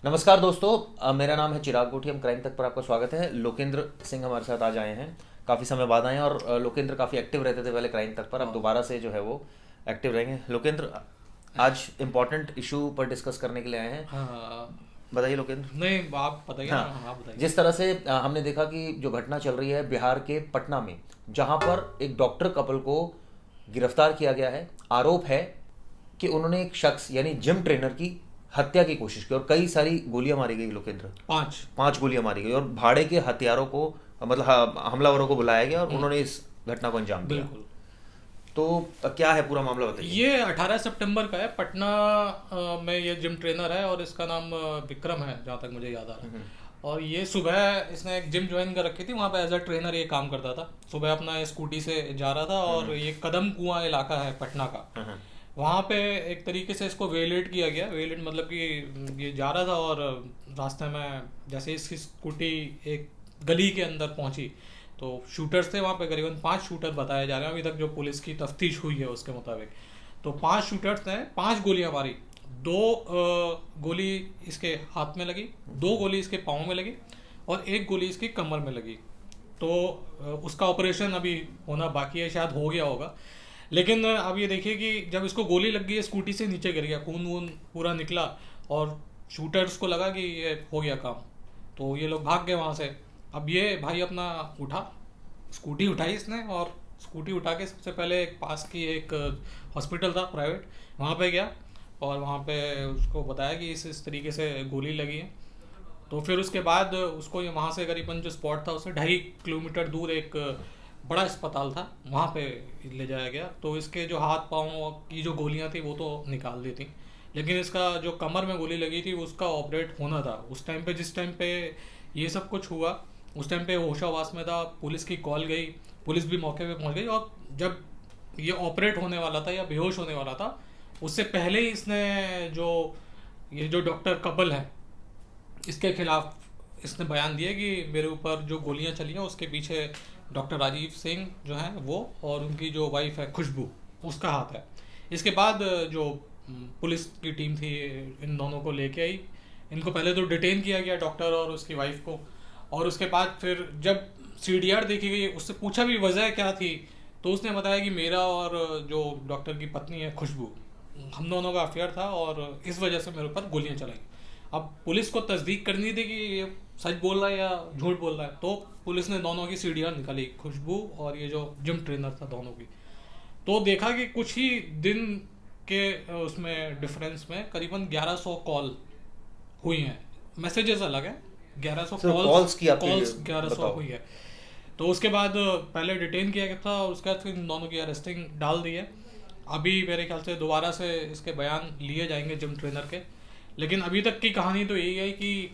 नमस्कार दोस्तों, मेरा नाम है चिराग गोठी। हम क्राइम तक पर आपका स्वागत है। लोकेंद्र सिंह हमारे साथ आज आए हैं, काफ़ी समय बाद आए हैं। और लोकेंद्र काफ़ी एक्टिव रहते थे पहले क्राइम तक पर, अब दोबारा से जो है वो एक्टिव रहेंगे। लोकेंद्र, आज इम्पोर्टेंट इशू पर डिस्कस करने के लिए आए हैं। हाँ। बताइए लोकेंद्र। नहीं, आप बताइए ना। हाँ, हाँ, बताइए। जिस तरह से हमने देखा कि जो घटना चल रही है बिहार के पटना में, जहाँ पर एक डॉक्टर कपल को गिरफ्तार किया गया है। आरोप है कि उन्होंने एक शख्स यानी जिम ट्रेनर की हत्या की कोशिश की और कई सारी गोलियां मारी गई लोकेंद्र। 5। 5 गोलियां मारी गई और भाड़े के हथियारों को, मतलब हमलावरों को बुलाया गया और उन्होंने इस घटना को अंजाम दिया। बिल्कुल। तो क्या है पूरा मामला, बताइए। ये 18 सितंबर का है। पटना में ये जिम ट्रेनर है और इसका नाम विक्रम है, जहाँ तक मुझे याद आ रहा है। और ये सुबह इसने एक जिम ज्वाइन कर रखी थी, वहाँ पे एज अ ट्रेनर ये काम करता था। सुबह अपना स्कूटी से जा रहा था और ये कदम कुआं इलाका है पटना का। वहाँ पे एक तरीके से इसको वेलेट किया गया। वेलेट मतलब कि ये जा रहा था और रास्ते में जैसे इसकी स्कूटी एक गली के अंदर पहुंची तो शूटर्स थे वहाँ पे। करीबन 5 शूटर बताए जा रहे हैं अभी तक, जो पुलिस की तफ्तीश हुई है उसके मुताबिक। तो 5 शूटर्स ने 5 गोलियां मारी। 2 गोली इसके हाथ में लगी, 2 गोली इसके पाँव में लगी और 1 गोली इसकी कमर में लगी। तो उसका ऑपरेशन अभी होना बाकी है, शायद हो गया होगा। लेकिन अब ये देखिए कि जब इसको गोली लग गई है, स्कूटी से नीचे गिर गया, खून वून पूरा निकला और शूटर्स को लगा कि ये हो गया काम, तो ये लोग भाग गए वहाँ से। अब ये भाई अपना उठा, स्कूटी उठाई इसने और स्कूटी उठा के सबसे पहले एक पास की एक हॉस्पिटल था प्राइवेट, वहाँ पे गया और वहाँ पे उसको बताया कि इस तरीके से गोली लगी है। तो फिर उसके बाद उसको ये वहाँ से करीबन जो स्पॉट था उससे 2.5 किलोमीटर दूर एक बड़ा अस्पताल था, वहाँ पे ले जाया गया। तो इसके जो हाथ पाँव की जो गोलियाँ थी वो तो निकाल दी थी, लेकिन इसका जो कमर में गोली लगी थी उसका ऑपरेट होना था उस टाइम पे। जिस टाइम पे ये सब कुछ हुआ उस टाइम पे होशावास में था। पुलिस की कॉल गई, पुलिस भी मौके पे पहुंच गई और जब ये ऑपरेट होने वाला था या बेहोश होने वाला था उससे पहले ही इसने जो ये जो डॉक्टर कपल है इसके खिलाफ इसने बयान दिया कि मेरे ऊपर जो गोलियां चली हैं उसके पीछे डॉक्टर राजीव सिंह जो हैं वो और उनकी जो वाइफ है खुशबू, उसका हाथ है। इसके बाद जो पुलिस की टीम थी इन दोनों को लेके आई। इनको पहले तो डिटेन किया गया, डॉक्टर और उसकी वाइफ को। और उसके बाद फिर जब सीडीआर देखी गई, उससे पूछा भी वजह क्या थी, तो उसने बताया कि मेरा और जो डॉक्टर की पत्नी है खुशबू, हम दोनों का अफेयर था और इस वजह से मेरे ऊपर गोलियां चलाई। अब पुलिस को तस्दीक करनी थी कि ये सच बोल रहा है या झूठ बोल रहा है, तो पुलिस ने दोनों की सीडीआर निकाली, खुशबू और ये जो जिम ट्रेनर था दोनों की। तो देखा कि कुछ ही दिन के उसमें डिफरेंस में करीबन 1100 कॉल हुई हैं। मैसेजेस अलग हैं, 1100 सर, कॉल्स की आपकी कॉल्स 1100 बताओ। हुई है। तो उसके बाद पहले डिटेन किया गया था और उसके बाद फिर इन दोनों की अरेस्टिंग डाल दी है। अभी मेरे ख्याल से दोबारा से इसके बयान लिए जाएंगे जिम ट्रेनर के। लेकिन अभी तक की कहानी तो यही है कि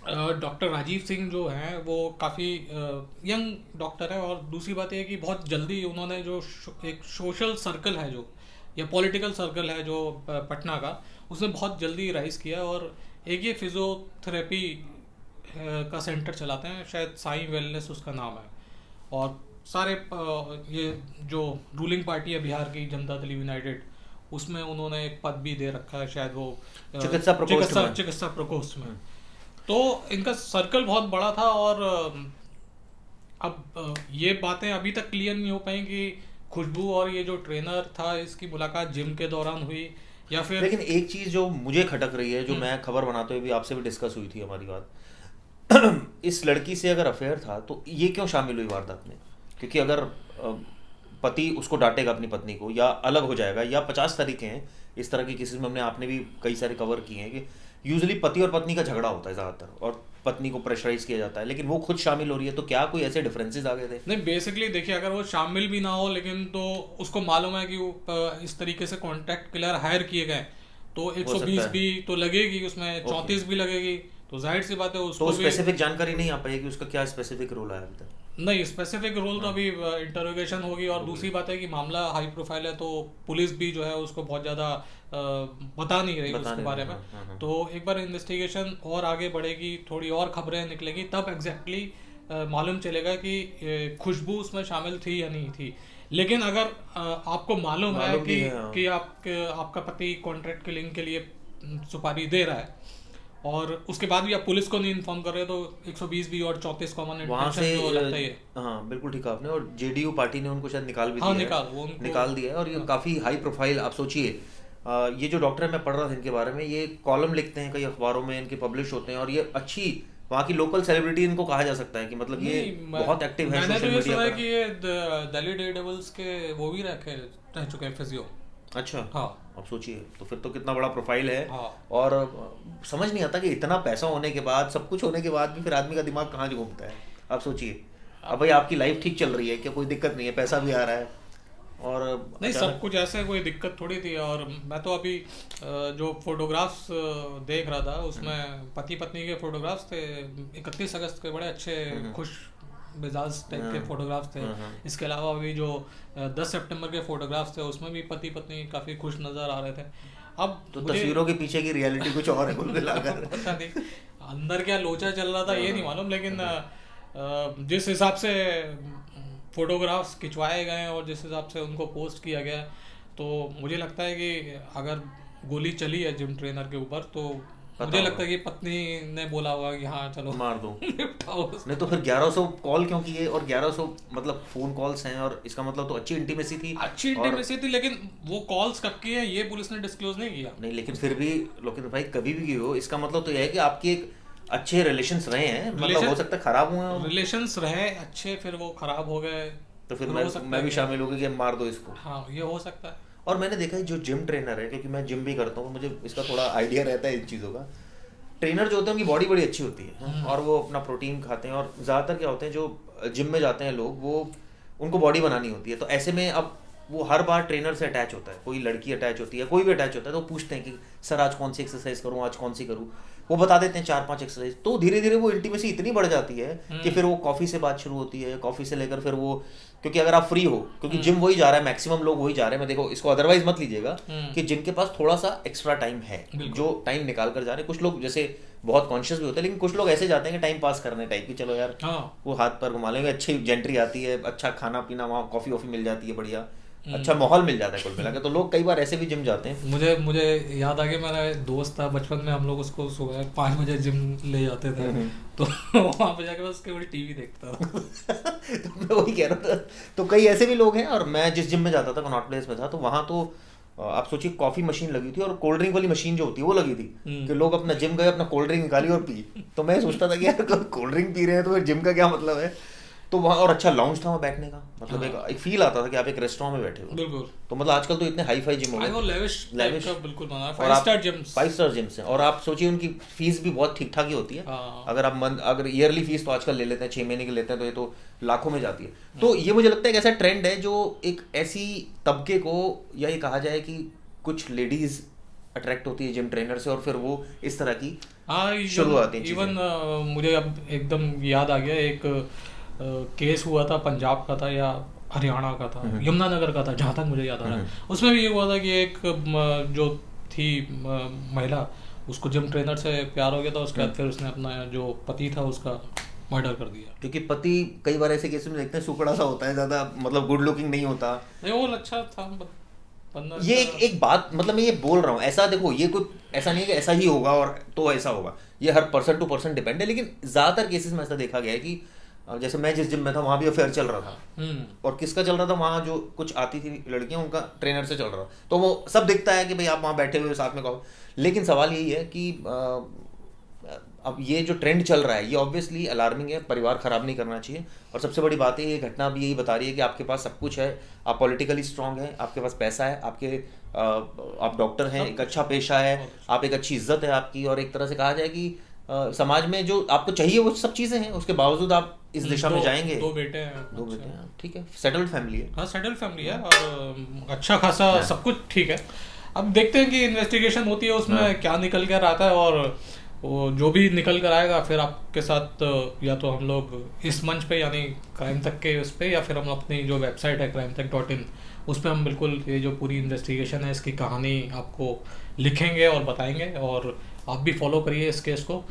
डॉक्टर राजीव सिंह जो हैं वो काफ़ी यंग डॉक्टर है और दूसरी बात यह कि बहुत जल्दी उन्होंने जो एक सोशल सर्कल है जो या पॉलिटिकल सर्कल है जो पटना का, उसने बहुत जल्दी राइज किया। और एक ये फिजियोथेरेपी का सेंटर चलाते हैं, शायद साई वेलनेस उसका नाम है। और सारे ये जो रूलिंग पार्टी है बिहार की जनता दल यूनाइटेड, उसमें उन्होंने एक पद भी दे रखा है, शायद वो चिकित्सा प्रकोष्ठ में। तो इनका सर्कल बहुत बड़ा था और अब ये बातें अभी तक क्लियर नहीं हो पाई कि खुशबू और ये जो ट्रेनर था इसकी मुलाकात जिम के दौरान हुई या फिर। लेकिन एक चीज़ जो मुझे खटक रही है, जो मैं खबर बनाते हुए भी आपसे भी डिस्कस हुई थी हमारी बात, इस लड़की से अगर अफेयर था तो ये क्यों शामिल हुई वारदात में? क्योंकि अगर पति उसको डांटेगा अपनी पत्नी को या अलग हो जाएगा, या 50 तरीके हैं इस तरह की केसेस में, हमने आपने भी कई सारे कवर किए हैं कि यूजुअली पति और पत्नी का झगड़ा होता है ज़्यादातर और पत्नी को प्रेशराइज किया जाता है, लेकिन वो खुद शामिल हो रही है। तो क्या कोई ऐसे डिफरेंसेस आ गए थे? नहीं, बेसिकली देखिए, अगर वो शामिल भी ना हो लेकिन तो उसको मालूम है कि वो इस तरीके से कॉन्ट्रैक्ट किलर हायर किए गए, तो 120 भी तो लगेगी उसमें, 34 भी लगेगी, तो जाहिर सी बात है उसको तो स्पेसिफिक जानकारी नहीं आ पाई कि उसका क्या स्पेसिफिक रोल है अभी तक? नहीं, स्पेसिफिक रोल तो अभी इंटरोगेशन होगी। और दूसरी बात है कि मामला हाई प्रोफाइल है, तो पुलिस भी जो है उसको बहुत ज़्यादा बता नहीं रही उसके बारे में। तो एक बार इन्वेस्टिगेशन और आगे बढ़ेगी, थोड़ी और खबरें निकलेगी, तब एग्जैक्टली मालूम चलेगा कि खुशबू उसमें शामिल थी या नहीं थी। लेकिन अगर आपको मालूम है कि आपका पति कॉन्ट्रैक्ट किलिंग के लिए सुपारी दे रहा है और उसके बाद भी आप पुलिस को नहीं इन्फॉर्म कर रहे हो तो 120 भी और 34 कॉमन वहां से तो लगता ही है। हाँ बिल्कुल ठीक है आपने। और जेडीयू पार्टी ने उनको शायद निकाल भी हाँ दिया है, वो उनको निकाल दिया है। और ये काफ़ी हाई प्रोफाइल, आप सोचिए ये जो डॉक्टर है, मैं पढ़ रहा था इनके बारे में, ये कॉलम लिखते हैं कई अखबारों में, इनके पब्लिश होते हैं, और ये अच्छी वहाँ की लोकल सेलिब्रिटी इनको कहा जा सकता है कि मतलब ये बहुत एक्टिव है मैंने तो सोशल ये मीडिया सुना है पर। कि ये दिल्ली डेयरडेविल्स के वो भी रह चुके हैं फिजियो। अच्छा हाँ अब सोचिए, तो फिर तो कितना बड़ा प्रोफाइल है। हाँ और समझ नहीं आता कि इतना पैसा होने के बाद, सब कुछ होने के बाद भी फिर आदमी का दिमाग कहाँ घूमता है। आप सोचिए, अब भाई आपकी लाइफ ठीक चल रही है, क्या कोई दिक्कत नहीं है, पैसा भी आ रहा है, और नहीं सब कुछ ऐसे कोई दिक्कत थोड़ी थी। और मैं तो अभी जो फोटोग्राफ्स देख रहा था उसमें पति पत्नी के फोटोग्राफ्स थे 31 अगस्त के, बड़े अच्छे खुश मिजाज टाइप के फोटोग्राफ्स थे। इसके अलावा अभी जो 10 सितंबर के फोटोग्राफ्स थे उसमें भी पति पत्नी काफ़ी खुश नज़र आ रहे थे। अब तो तस्वीरों के पीछे की रियलिटी कुछ और है कुल मिलाकर। पता नहीं अंदर क्या लोचा चल रहा था ये नहीं मालूम, लेकिन जिस हिसाब से फोटोग्राफ्स खिंचवाए गए और जिस हिसाब से उनको पोस्ट किया गया, तो मुझे लगता है कि अगर गोली चली है जिम ट्रेनर के ऊपर तो मुझे लगता है कि पत्नी ने बोला होगा कि हाँ चलो मार दो। निपटाओ। नहीं तो फिर 1100 कॉल क्यों किए, और 1100 मतलब फोन कॉल्स हैं, और इसका मतलब तो अच्छी इंटीमेसी थी। अच्छी इंटीमेसी थी, लेकिन वो कॉल्स कब की है ये पुलिस ने डिस्क्लोज नहीं किया। नहीं लेकिन फिर भी लोकेंद्र भाई कभी भी हो, इसका मतलब तो यह है कि आपकी एक अच्छे रिलेशंस रहे हैं, मतलब हो सकता है खराब हुए हैं रिलेशंस रहे अच्छे, फिर वो खराब हो गए, तो फिर मैं भी शामिल हो गया कि मार दो इसको। हाँ ये हो सकता है। और मैंने देखा है जो जिम ट्रेनर है, क्योंकि मैं जिम भी करता हूँ, मुझे इसका थोड़ा आइडिया रहता है इन चीज़ों का। ट्रेनर जो होते हैं उनकी बॉडी बड़ी अच्छी होती है, और वो अपना प्रोटीन खाते हैं, और ज़्यादातर क्या होते हैं जो जिम में जाते हैं लोग, वो उनको बॉडी बनानी होती है। तो ऐसे में अब वो हर बार ट्रेनर से अटैच होता है, कोई लड़की अटैच होती है, कोई भी अटैच होता है, तो पूछते हैं कि सर आज कौन सी एक्सरसाइज करूँ, आज कौन सी करूँ, वो बता देते हैं 4-5 एक्सरसाइज। तो धीरे धीरे वो इंटीमेसी इतनी बढ़ जाती है कि फिर वो कॉफ़ी से बात शुरू होती है, कॉफ़ी से लेकर फिर वो, क्योंकि अगर आप फ्री हो, क्योंकि जिम वही जा रहा है, मैक्सिमम लोग वही जा रहे हैं, मैं देखो इसको अदरवाइज मत लीजिएगा, कि जिनके पास थोड़ा सा एक्स्ट्रा टाइम है, जो टाइम निकाल कर जा रहे हैं। कुछ लोग जैसे बहुत कॉन्शियस भी होते हैं, लेकिन कुछ लोग ऐसे जाते हैं कि टाइम पास करने टाइप की, चलो यार वो हाथ पर घुमा लेंगे, अच्छी जेंट्री आती है, अच्छा खाना पीना, वहाँ कॉफ़ी वॉफ़ी मिल जाती है, बढ़िया अच्छा माहौल मिल जाता है कुल मिला के। तो लोग कई बार ऐसे भी जिम जाते हैं। मुझे याद आ गया, मेरा दोस्त था बचपन में, हम लोग उसको सुबह 5 बजे जिम ले जाते थे, तो वहाँ पे जाके बस केवल टीवी देखता था। तो मैं वही कह रहा था, तो कई ऐसे भी लोग हैं। और मैं जिस जिम में जाता था, कनॉट प्लेस में था, तो वहाँ तो आप सोचिए कॉफी मशीन लगी थी और कोल्ड ड्रिंक वाली मशीन जो होती है वो लगी थी, कि लोग अपना जिम गए, अपना कोल्ड ड्रिंक निकाली और पी। तो मैं सोचता था कि यार कोल्ड ड्रिंक पी रहे हैं तो फिर जिम का क्या मतलब है। तो वहाँ और अच्छा लाउंज था वहाँ बैठने का, मतलब एक फील आता था कि आप एक रेस्टोरेंट में बैठे हो। बिल्कुल। तो मतलब आजकल तो इतने हाई फाई जिम हो गए, लेविश बिल्कुल बना है, 5 स्टार जिम्स हैं। और आप सोचिए उनकी फीस भी बहुत ठीक ठाक ही होती है। अगर आप अगर ईयरली फीस तो आजकल ले लेते हैं, 6 महीने की लेते हैं, तो ये तो लाखों में जाती है। तो ये मुझे लगता है एक ऐसा ट्रेंड है जो एक ऐसी तबके को, या ये कहा जाए कि कुछ लेडीज अट्रैक्ट होती है जिम ट्रेनर से, और फिर वो इस तरह की शुरुआत है। इवन मुझे अब एकदम याद आ गया, एक केस हुआ था, पंजाब का था या हरियाणा का था, यमुनानगर का था जहाँ तक मुझे याद आ रहा है। उसमें भी ये हुआ था कि एक जो थी महिला, उसको जिम ट्रेनर से प्यार हो गया था, उसके बाद फिर उसने अपना जो पति था उसका मर्डर कर दिया। क्योंकि पति कई बार ऐसे केस में देखते हैं सुकड़ा सा होता है, ज़्यादा मतलब गुड लुकिंग नहीं होता। नहीं वो अच्छा था ये एक बात, मतलब मैं ये बोल रहा हूँ, ऐसा देखो ये कोई ऐसा नहीं है कि ऐसा ही होगा और तो ऐसा होगा, ये हर पर्सन टू पर्सन डिपेंड है। लेकिन ज़्यादातर केसेस में ऐसा देखा गया है कि जैसे मैं जिस जिम में था वहाँ भी अफेयर चल रहा था, और किसका चल रहा था, वहाँ जो कुछ आती थी लड़कियाँ उनका ट्रेनर से चल रहा था। तो वो सब दिखता है कि भाई आप वहाँ बैठे हुए साथ में कहो, लेकिन सवाल यही है कि अब ये जो ट्रेंड चल रहा है ये ऑब्वियसली अलार्मिंग है, परिवार ख़राब नहीं करना चाहिए। और सबसे बड़ी बात है, ये घटना भी यही बता रही है कि आपके पास सब कुछ है, आप पॉलिटिकली स्ट्रांग हैं, आपके पास पैसा है, आप डॉक्टर हैं, एक अच्छा पेशा है, आप एक अच्छी इज्जत है आपकी, और एक तरह से कहा जाए कि समाज में जो आपको चाहिए वो सब चीज़ें हैं, उसके बावजूद आप इस दिशा में जाएंगे। 2 बेटे हैं, ठीक है, सेटल्ड फैमिली है। हाँ सेटल्ड फैमिली है, और अच्छा खासा सब कुछ ठीक है। अब देखते हैं कि इन्वेस्टिगेशन होती है उसमें क्या निकल कर आता है, और वो जो भी निकल कर आएगा फिर आपके साथ या तो हम लोग इस मंच पे यानी क्राइम तक के उस पर, या फिर हम अपनी जो वेबसाइट है crimetech.in उस पर हम बिल्कुल ये जो पूरी इन्वेस्टिगेशन है इसकी कहानी आपको लिखेंगे और बताएंगे, और आप भी फॉलो करिए इस केस को।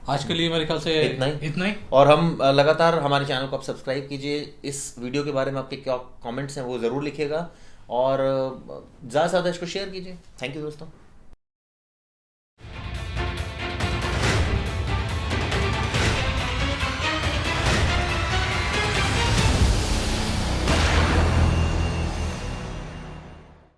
आज के लिए मेरे ख्याल से इतना ही। और हम लगातार हमारे चैनल को आप सब्सक्राइब कीजिए। इस वीडियो के बारे में आपके क्या कमेंट्स हैं वो ज़रूर लिखिएगा, और ज़्यादा से ज़्यादा इसको शेयर कीजिए। थैंक यू दोस्तों।